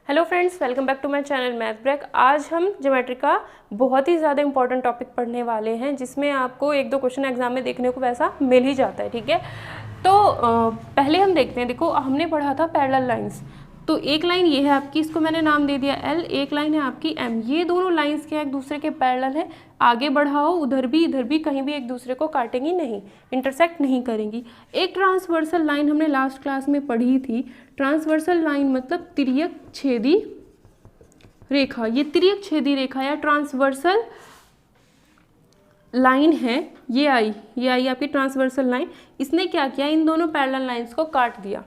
Hello friends, welcome back to my channel math break. आज हम geometry का बहुत ही ज़्यादा इंपॉर्टेंट टॉपिक पढ़ने वाले हैं, जिसमें आपको एक दो क्वेश्चन एग्जाम में देखने को वैसा मिल ही जाता है। ठीक है, तो पहले हम देखते हैं। देखो, हमने पढ़ा था पैरेलल लाइंस। तो एक लाइन ये है आपकी, इसको मैंने नाम दे दिया L, एक लाइन है आपकी M। ये दोनों लाइंस क्या एक दूसरे के पैरेलल है। आगे बढ़ाओ, उधर भी इधर भी, कहीं भी एक दूसरे को काटेंगी नहीं, इंटरसेक्ट नहीं करेंगी। एक ट्रांसवर्सल लाइन हमने लास्ट क्लास में पढ़ी थी। ट्रांसवर्सल लाइन मतलब तिर्यक छेदी रेखा। ये तिर्यक छेदी रेखा या ट्रांसवर्सल लाइन है, ये आई आपकी ट्रांसवर्सल लाइन। इसने क्या किया, इन दोनों पैरेलल लाइंस को काट दिया,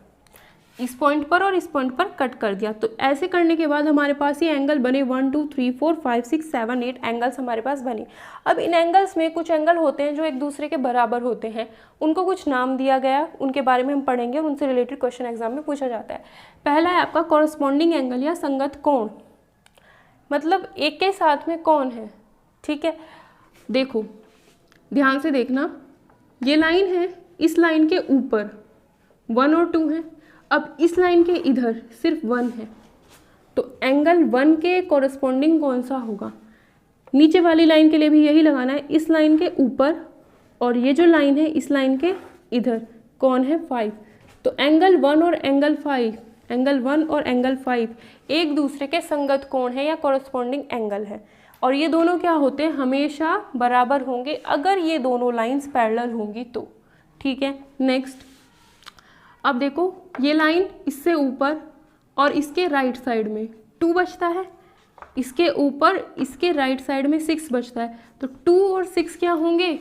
इस पॉइंट पर और इस पॉइंट पर कट कर दिया। तो ऐसे करने के बाद हमारे पास ये एंगल बने 1 2 3 4 5 6 7 8 एंगल्स हमारे पास बने। अब इन एंगल्स में कुछ एंगल होते हैं जो एक दूसरे के बराबर होते हैं, उनको कुछ नाम दिया गया, उनके बारे में हम पढ़ेंगे और उनसे रिलेटेड क्वेश्चन एग्जाम में पूछा जाता है। पहला है आपका कॉरस्पॉन्डिंग एंगल या संगत कोण, मतलब एक के साथ में कौन है। ठीक है, देखो ध्यान से देखना, ये लाइन है, इस लाइन के ऊपर 1 और 2 है। अब इस लाइन के इधर सिर्फ 1 है, तो एंगल 1 के कॉरस्पॉन्डिंग कौन सा होगा। नीचे वाली लाइन के लिए भी यही लगाना है, इस लाइन के ऊपर और ये जो लाइन है इस लाइन के इधर कौन है 5। तो एंगल 1 और एंगल 5, एंगल 1 और एंगल 5 एक दूसरे के संगत कोण है या कॉरस्पॉन्डिंग एंगल है। और ये दोनों क्या होते हैं, हमेशा बराबर होंगे अगर ये दोनों लाइंस पैरेलल होंगी तो। ठीक है, नेक्स्ट अब देखो, ये लाइन इससे ऊपर और इसके राइट साइड में 2 बचता है, इसके ऊपर इसके राइट साइड में 6 बचता है। तो 2 और 6 क्या होंगे,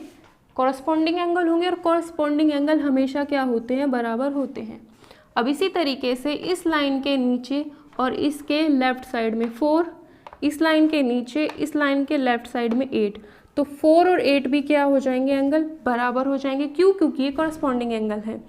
कॉरस्पॉन्डिंग एंगल होंगे, और कॉरस्पॉन्डिंग एंगल हमेशा क्या होते हैं, बराबर होते हैं। अब इसी तरीके से इस लाइन के नीचे और इसके लेफ्ट साइड में 4, इस लाइन के नीचे इस लाइन के लेफ्ट साइड में 8, तो 4 और 8 भी क्या हो जाएंगे, एंगल बराबर हो जाएंगे। क्यों, क्योंकि ये कॉरस्पॉन्डिंग एंगल है।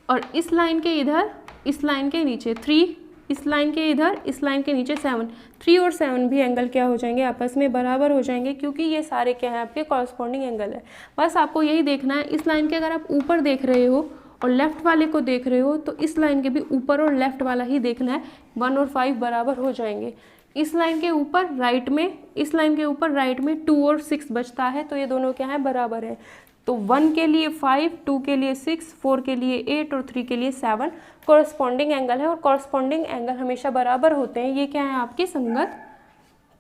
और इस लाइन के इधर इस लाइन के नीचे 3, इस लाइन के इधर इस लाइन के नीचे 7, 3 और 7 भी एंगल क्या हो जाएंगे, आपस में बराबर हो जाएंगे, क्योंकि ये सारे क्या हैं आपके कॉरस्पॉन्डिंग एंगल है। बस आपको यही देखना है, इस लाइन के अगर आप ऊपर देख रहे हो और लेफ्ट वाले को देख रहे हो, तो इस लाइन के भी ऊपर और लेफ्ट वाला ही देखना है। 1 और 5 बराबर हो जाएंगे। इस लाइन के ऊपर राइट में, इस लाइन के ऊपर राइट में 2 और 6 बचता है, तो ये दोनों क्या है, बराबर है। तो 1 के लिए 5, 2 के लिए 6, 4 के लिए 8 और 3 के लिए 7 कॉरस्पॉन्डिंग एंगल है। और कॉरस्पॉन्डिंग एंगल हमेशा बराबर होते हैं, ये क्या है आपके संगत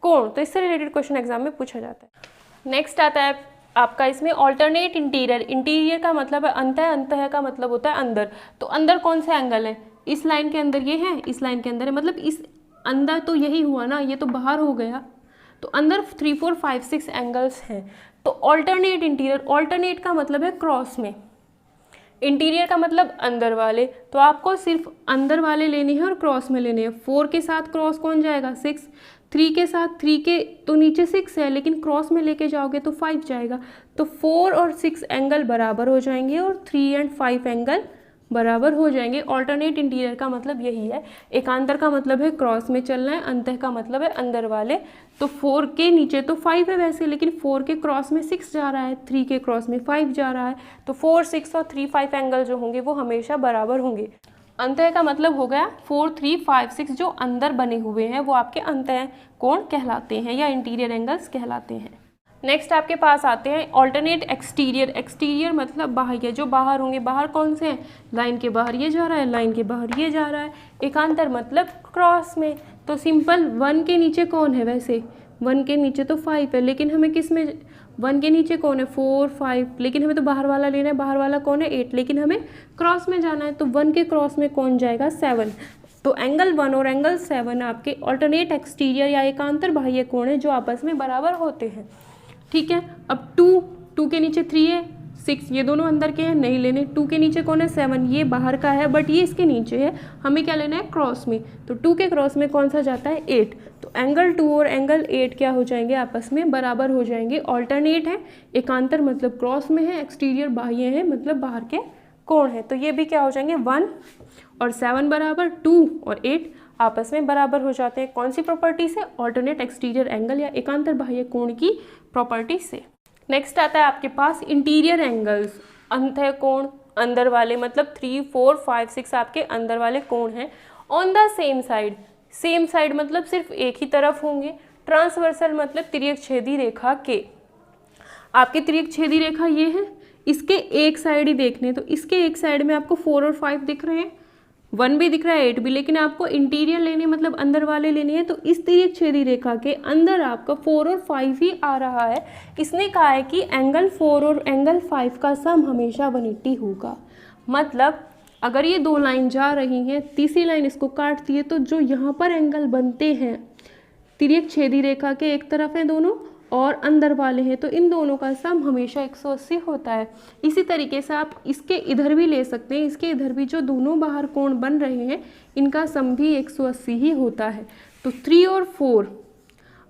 कोण। तो इससे रिलेटेड क्वेश्चन एग्जाम में पूछा जाता है। नेक्स्ट आता है आपका इसमें ऑल्टरनेट इंटीरियर। इंटीरियर का मतलब है अंतः, अंतः का मतलब होता है अंदर। तो अंदर कौन से एंगल है, इस लाइन के अंदर ये है, इस लाइन के अंदर है, मतलब इस अंदर तो यही हुआ ना, ये तो बाहर हो गया। तो अंदर 3 4 5 6 एंगल्स हैं। तो ऑल्टरनेट इंटीरियर, ऑल्टरनेट का मतलब है क्रॉस में, इंटीरियर का मतलब अंदर वाले। तो आपको सिर्फ अंदर वाले लेने हैं और क्रॉस में लेने हैं। 4 के साथ क्रॉस कौन जाएगा, 6। 3 के साथ 3 के तो नीचे 6 है, लेकिन क्रॉस में लेके जाओगे तो 5 जाएगा। तो 4 और 6 एंगल बराबर हो जाएंगे और 3 और 5 एंगल बराबर हो जाएंगे। ऑल्टरनेट इंटीरियर का मतलब यही है। एकांतर का मतलब है क्रॉस में चलना है, अंतः का मतलब है अंदर वाले। तो 4 के नीचे तो 5 है वैसे, लेकिन 4 के क्रॉस में 6 जा रहा है, 3 के क्रॉस में 5 जा रहा है। तो 4 6 और 3 5 एंगल जो होंगे वो हमेशा बराबर होंगे। अंतः का मतलब हो गया 4 3 5 6 जो अंदर बने हुए हैं वो आपके अंतः कोण कहलाते हैं या इंटीरियर एंगल्स कहलाते हैं। नेक्स्ट आपके पास आते हैं ऑल्टरनेट एक्सटीरियर। एक्सटीरियर मतलब बाह्य, जो बाहर होंगे। बाहर कौन से हैं, लाइन के बाहर ये जा रहा है, लाइन के बाहर ये जा रहा है। एकांतर मतलब क्रॉस में। तो सिंपल 1 के नीचे कौन है, वैसे 1 के नीचे तो 5 है, लेकिन हमें किस में, 1 के नीचे कौन है 4 5, लेकिन हमें तो बाहर वाला लेना है। बाहर वाला कौन है 8, लेकिन हमें क्रॉस में जाना है। तो 1 के क्रॉस में कौन जाएगा 7। तो एंगल 1 और एंगल 7 आपके ऑल्टरनेट एक्सटीरियर या एकांतर बाह्य कोण है जो आपस में बराबर होते हैं। ठीक है, अब 2 के नीचे 3 है, 6 ये दोनों अंदर के हैं, नहीं लेने। 2 के नीचे कौन है 7, ये बाहर का है बट ये इसके नीचे है, हमें क्या लेना है क्रॉस में। तो 2 के क्रॉस में कौन सा जाता है 8। तो एंगल 2 और एंगल 8 क्या हो जाएंगे, आपस में बराबर हो जाएंगे। ऑल्टरनेट है, एकांतर मतलब क्रॉस में है, एक्सटीरियर बाह्य है मतलब बाहर के कोण है। तो ये भी क्या हो जाएंगे 1 और 7 बराबर, 2 और 8 आपस में बराबर हो जाते हैं। कौन सी प्रॉपर्टी से, ऑल्टरनेट एक्सटीरियर एंगल या एकांतर बाह्य कोण की प्रॉपर्टी से। नेक्स्ट आता है आपके पास इंटीरियर एंगल्स। अंतः कोण अंदर वाले, मतलब 3 4 5 6 आपके अंदर वाले कोण हैं। On the same side, same side मतलब सिर्फ एक ही तरफ होंगे। ट्रांसवर्सल मतलब तिर्यक छेदी रेखा के। आपकी तिर्यक छेदी रेखा ये है, इसके एक साइड ही देखने, तो इसके एक साइड में आपको 4 और 5 दिख रहे हैं, 1 भी दिख रहा है, 8 भी, लेकिन आपको इंटीरियर लेने मतलब अंदर वाले लेने हैं। तो इस तिर्यक छेदी रेखा के अंदर आपका 4 और 5 ही आ रहा है। इसने कहा है कि एंगल 4 और एंगल 5 का सम हमेशा 180 होगा। मतलब अगर ये दो लाइन जा रही हैं, तीसरी लाइन इसको काटती है, तो जो यहाँ पर एंगल बनते हैं तिर्यक छेदी रेखा के एक तरफ है दोनों और अंदर वाले हैं, तो इन दोनों का सम हमेशा 180 होता है। इसी तरीके से आप इसके इधर भी ले सकते हैं, इसके इधर भी जो दोनों बाहर कोण बन रहे हैं इनका सम भी 180 ही होता है। तो 3 और 4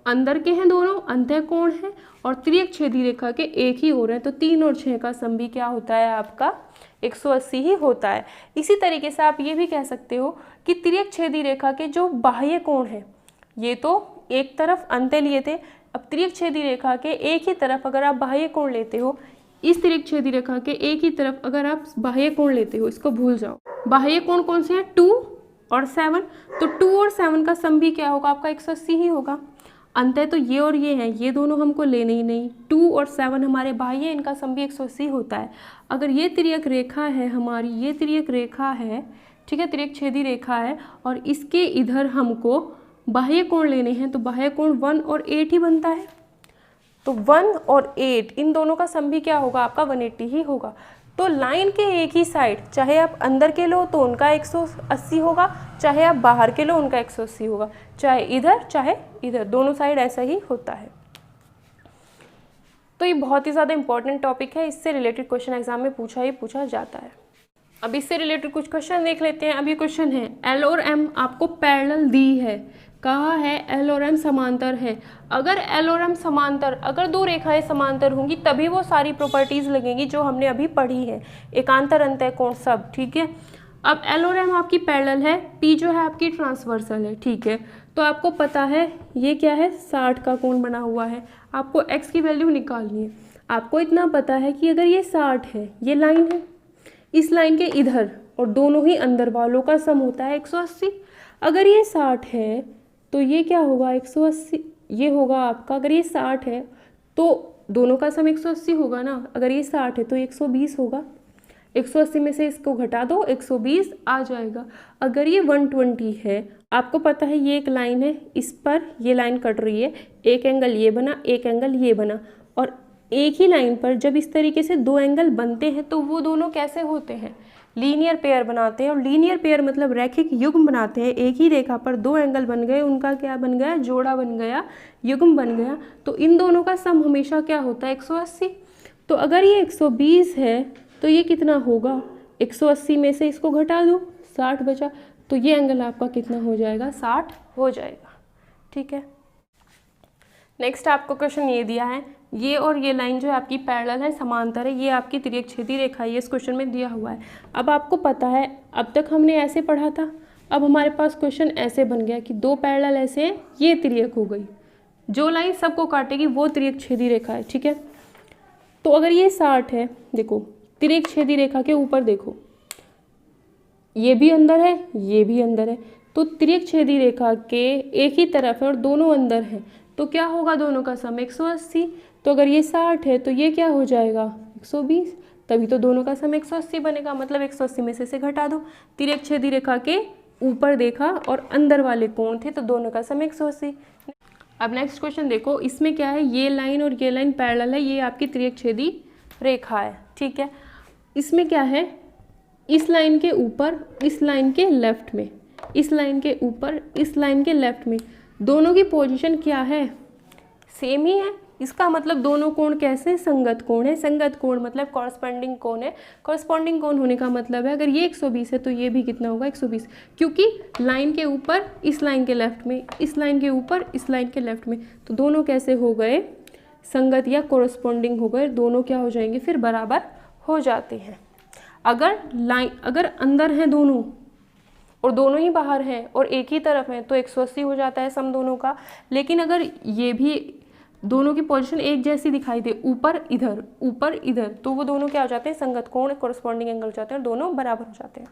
अंदर के हैं दोनों, अंतः कोण है, और तिर्यक छेदी रेखा के एक ही हो रहे हैं, तो 3 और 6 का सम भी क्या होता है आपका 180 ही होता है। इसी तरीके से आप ये भी कह सकते हो कि तिर्यक छेदी रेखा के जो बाह्य कोण है, ये तो एक तरफ अंत्य लिए थे, अब तिर्यक छेदी रेखा के एक ही तरफ अगर आप बाह्य कोण लेते हो, इस तिर्यक छेदी रेखा के एक ही तरफ अगर आप बाह्य कोण लेते हो, इसको भूल जाओ। बाह्य कोण कौन से हैं? 2 और 7, तो 2 और 7 का सम भी क्या होगा आपका 180 ही होगा। अंतः तो ये और ये हैं, ये दोनों हमको लेने ही नहीं, 2 और 7 हमारे बाह्य, इनका सम भी 180 होता है। अगर ये तिर्यक रेखा है हमारी, ये तिर्यक रेखा है, ठीक है, तिर्यक छेदी रेखा है, और इसके इधर हमको बाह्य कोण लेने हैं, तो बाह्य कोण 1 और 8 ही बनता है। तो 1 और 8 इन दोनों का सम भी क्या होगा आपका 180 ही होगा। तो लाइन के एक ही साइड, चाहे आप अंदर के लो तो उनका 180 होगा, चाहे आप बाहर के लो उनका 180 होगा, चाहे इधर चाहे इधर, दोनों साइड ऐसा ही होता है। तो ये बहुत ही ज़्यादा इंपॉर्टेंट टॉपिक है, इससे रिलेटेड क्वेश्चन एग्जाम में पूछा जाता है। अब इससे रिलेटेड कुछ क्वेश्चन देख लेते हैं। अब ये क्वेश्चन है, एल और एम आपको पैरेलल दी है, कहा है एल और एम समांतर है। अगर एल और एम समांतर, अगर दो रेखाएं समांतर होंगी तभी वो सारी प्रॉपर्टीज लगेंगी जो हमने अभी पढ़ी है, एकांतर अंतः कोण सब, ठीक है। अब एल और एम आपकी पैरेलल है, पी जो है आपकी ट्रांसवर्सल है, ठीक है। तो आपको पता है ये क्या है, 60 का कोण बना हुआ है। आपको एक्स की वैल्यू निकालनी है। आपको इतना पता है कि अगर ये 60 है, ये लाइन है, इस लाइन के इधर और दोनों ही अंदर वालों का सम होता है 180। अगर ये 60 है तो ये क्या होगा 180, ये होगा आपका, अगर ये 60 है तो दोनों का सम 180 होगा ना। अगर ये 60 है तो 120 होगा, 180 में से इसको घटा दो 120 आ जाएगा। अगर ये 120 है, आपको पता है ये एक लाइन है, इस पर ये लाइन कट रही है, एक एंगल ये बना, एक एंगल ये बना, और एक ही लाइन पर जब इस तरीके से दो एंगल बनते हैं तो वो दोनों कैसे होते हैं, लीनियर पेयर बनाते हैं। और लीनियर पेयर मतलब रैखिक युग्म बनाते हैं। एक ही रेखा पर दो एंगल बन गए, उनका क्या बन गया, जोड़ा बन गया, युग्म बन गया, तो इन दोनों का सम हमेशा क्या होता है 180। तो अगर ये 120 है तो ये कितना होगा, 180 में से इसको घटा दो, 60 बचा, तो ये एंगल आपका कितना हो जाएगा, 60 हो जाएगा, ठीक है। नेक्स्ट आपको क्वेश्चन ये दिया है, ये और ये लाइन जो है आपकी पैरेलल है, समांतर है, ये आपकी तिर्यक छेदी रेखा है, ये इस क्वेश्चन में दिया हुआ है। अब आपको पता है अब तक हमने ऐसे पढ़ा था, अब हमारे पास क्वेश्चन ऐसे बन गया कि दो पैरेलल ऐसे हैं, ये तिर्यक हो गई, जो लाइन सबको काटेगी वो तिर्यक छेदी रेखा है, ठीक है। तो अगर ये 60 है, देखो तिर्यक छेदी रेखा के ऊपर देखो, ये भी अंदर है, ये भी अंदर है, तो तिर्यक छेदी रेखा के एक ही तरफ है और दोनों अंदर हैं, तो क्या होगा दोनों का सम 180। तो अगर ये 60 है तो ये क्या हो जाएगा 120, तभी तो दोनों का सम 180 बनेगा। मतलब 180 में से घटा दो, तिर्यक छेदी रेखा के ऊपर देखा और अंदर वाले कोण थे, तो दोनों का सम 180। अब नेक्स्ट क्वेश्चन देखो, इसमें क्या है, ये लाइन और ये लाइन पैरेलल है, ये आपकी तिर्यक छेदी रेखा है, ठीक है। इसमें क्या है, इस लाइन के ऊपर, इस लाइन के लेफ्ट में, इस लाइन के ऊपर, इस लाइन के लेफ्ट में, दोनों की पोजीशन क्या है, सेम ही है। इसका मतलब दोनों कोण कैसे, संगत कोण है। संगत कोण मतलब कॉरस्पॉन्डिंग कोण है। कॉरस्पॉन्डिंग कोण होने का मतलब है अगर ये 120 है तो ये भी कितना होगा 120, क्योंकि लाइन के ऊपर इस लाइन के लेफ्ट में, इस लाइन के ऊपर इस लाइन के लेफ्ट में, तो दोनों कैसे हो गए, संगत या कॉरस्पॉन्डिंग हो गए, दोनों क्या हो जाएंगे फिर बराबर हो जाते हैं। अगर लाइन, अगर अंदर हैं दोनों और दोनों ही बाहर हैं और एक ही तरफ हैं तो 180 हो जाता है सम दोनों का। लेकिन अगर ये भी दोनों की पोजीशन एक जैसी दिखाई दे, ऊपर इधर, तो वो दोनों क्या हो जाते हैं, संगत कोण, कॉरस्पॉन्डिंग एंगल हो जाते हैं और दोनों बराबर हो जाते हैं।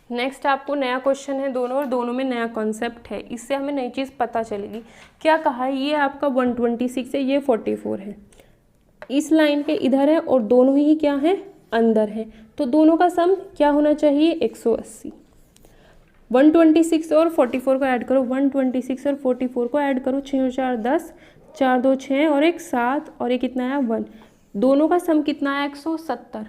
नेक्स्ट आपको नया क्वेश्चन है दोनों, और दोनों में नया कॉन्सेप्ट है, इससे हमें नई चीज़ पता चलेगी। क्या कहा है, ये आपका 126 है, ये 44 है, इस लाइन के इधर है और दोनों ही क्या है, अंदर है, तो दोनों का सम क्या होना चाहिए, 180। 126 और 44 को ऐड करो, 126 और 44 को ऐड करो, 6 और 4 10, 4 2 6 और 1 7, और ये कितना आया 1, दोनों का सम कितना आया 170।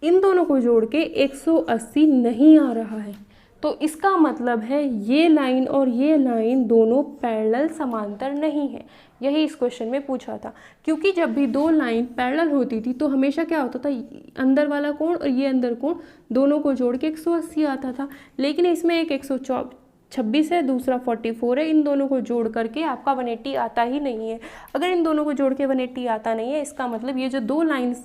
इन दोनों को जोड़ के 180 नहीं आ रहा है, तो इसका मतलब है ये लाइन और ये लाइन दोनों पैरेलल समांतर नहीं है। यही इस क्वेश्चन में पूछा था, क्योंकि जब भी दो लाइन पैरेलल होती थी तो हमेशा क्या होता था, अंदर वाला कोण और ये अंदर कोण दोनों को जोड़ के 180 आता था, लेकिन इसमें एक 126 है, दूसरा 44 है, इन दोनों को जोड़ करके आपका 180 आता ही नहीं है। अगर इन दोनों को जोड़ के 180 आता नहीं है, इसका मतलब ये जो दो लाइन्स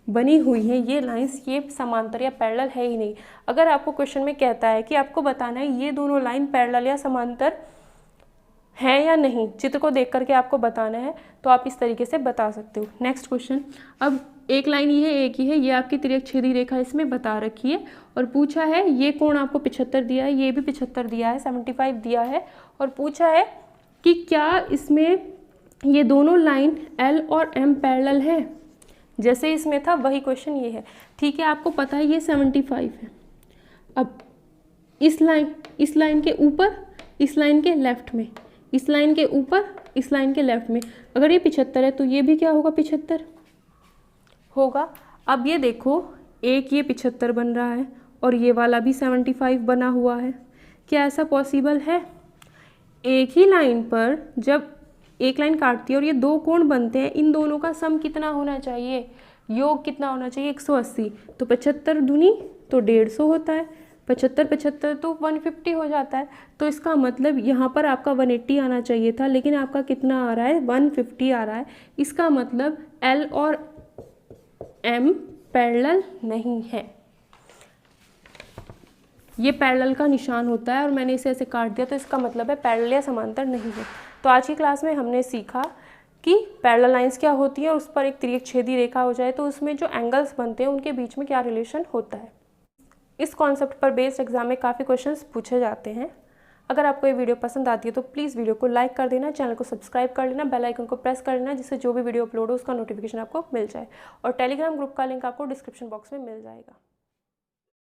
बनी हुई है, ये लाइंस ये समांतर या पैरेलल है ही नहीं। अगर आपको क्वेश्चन में कहता है कि आपको बताना है ये दोनों लाइन पैरेलल या समांतर है या नहीं, चित्र को देख करके आपको बताना है, तो आप इस तरीके से बता सकते हो। नेक्स्ट क्वेश्चन, अब एक लाइन ये है, एक ही है, ये आपकी तिर्यक-छेदी रेखा इसमें बता रखी है, और पूछा है ये कोण आपको 75 दिया है, ये भी 75 दिया है, 75 दिया है, और पूछा है कि क्या इसमें ये दोनों लाइन L और M पैरेलल है, जैसे इसमें था वही क्वेश्चन ये है। ठीक है, आपको पता है ये 75 है। अब इस लाइन के ऊपर, इस लाइन के लेफ्ट में, इस लाइन के ऊपर, इस लाइन के लेफ्ट में, अगर ये 75 है तो ये भी क्या होगा, 75 होगा। अब ये देखो, एक ये 75 बन रहा है और ये वाला भी 75 बना हुआ है। क्या ऐसा पॉसिबल है? एक ही लाइन पर जब एक लाइन काटती है और ये दो कोण बनते हैं, इन दोनों का सम कितना होना चाहिए, योग कितना होना चाहिए, 180। तो 75 दूनी तो 150 होता है, 75 तो 150 हो जाता है। तो इसका मतलब यहाँ पर आपका 180 आना चाहिए था, लेकिन आपका कितना आ रहा है, 150 आ रहा है। इसका मतलब L और M पैरेलल नहीं है। ये पैरेलल का निशान होता है और मैंने इसे ऐसे काट दिया, तो इसका मतलब है पैरेलल या समांतर नहीं है। तो आज की क्लास में हमने सीखा कि पैरेलल लाइंस क्या होती है और उस पर एक तिर्यक-छेदी रेखा हो जाए तो उसमें जो एंगल्स बनते हैं उनके बीच में क्या रिलेशन होता है। इस कॉन्सेप्ट पर बेस्ड एग्जाम में काफ़ी क्वेश्चंस पूछे जाते हैं। अगर आपको ये वीडियो पसंद आती है तो प्लीज़ वीडियो को लाइक कर देना, चैनल को सब्सक्राइब कर लेना, बेल आइकन को प्रेस कर लेना, जिससे जो भी वीडियो अपलोड हो उसका नोटिफिकेशन आपको मिल जाए। और टेलीग्राम ग्रुप का लिंक आपको डिस्क्रिप्शन बॉक्स में मिल जाएगा।